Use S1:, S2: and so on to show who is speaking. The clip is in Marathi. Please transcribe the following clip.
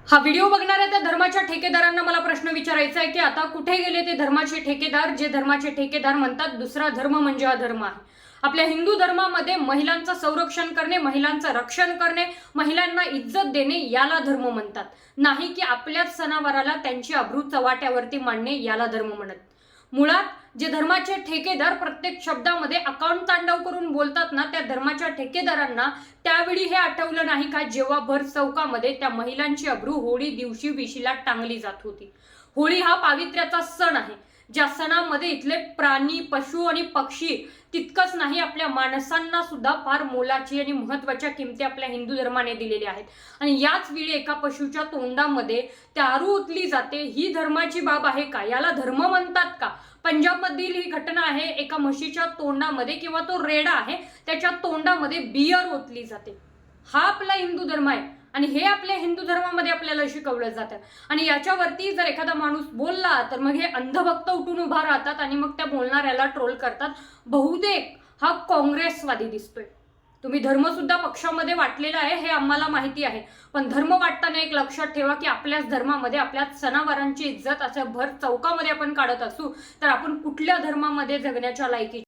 S1: हा व्हिडिओ बघणाऱ्या त्या धर्माच्या ठेकेदारांना मला प्रश्न विचारायचा आहे की आता कुठे गेले ते धर्माचे ठेकेदार, जे धर्माचे ठेकेदार म्हणतात दुसरा धर्म म्हणजे अधर्म आहे। आपल्या हिंदू धर्मामध्ये महिलांचं संरक्षण करणे, महिलांचं रक्षण करणे, महिलांना इज्जत देणे याला धर्म म्हणतात, नाही की आपल्याच सणावाराला त्यांची अब्रू चव्हाट्यावरती मांडणे याला धर्म म्हणत। मुळात जे धर्माचे ठेकेदार प्रत्येक शब्दामध्ये अकाउंट तांडव करून बोलतात ना, त्या धर्माच्या ठेकेदारांना त्यावेळी हे आठवलं नाही का जेव्हा भर चौकामध्ये त्या महिलांची अब्रू होळी दिवशी विशीला टांगली जात होती। होळी हा पावित्र्याचा सण आहे, ज्या सणामध्ये इथले प्राणी, पशु आणि पक्षी तितकंच नाही आपल्या माणसांना सुद्धा फार मोलाची आणि महत्त्वाच्या किमती आपल्या हिंदू धर्माने दिलेल्या आहेत। आणि याच वेळी एका पशुच्या तोंडामध्ये दारू ओतली जाते, ही धर्माची बाब आहे का? याला धर्म म्हणतात का? पंजाबमधील ही घटना आहे, एका म्हशीच्या तोंडामध्ये किंवा तो रेडा आहे त्याच्या तोंडामध्ये बियर ओतली जाते। हा आपला हिंदू धर्म आहे आणि हे आपल्या हिंदू धर्मामध्ये आपल्याला शिकवलं जातं। आणि याच्यावरती जर एखादा माणूस बोलला तर मग हे अंधभक्त उठून उभा राहतात आणि मग त्या बोलणाऱ्याला ट्रोल करतात। बहुतेक हा काँग्रेसवादी दिसतोय। तुम्ही धर्म सुद्धा पक्षामध्ये वाटलेला आहे हे आम्हाला माहिती आहे, पण धर्म वाटताना एक लक्षात ठेवा की आपल्याच धर्मामध्ये आपल्याच सणावारांची इज्जत असं भर चौकामध्ये आपण काढत असू तर आपण कुठल्या धर्मामध्ये जगण्याच्या लायकी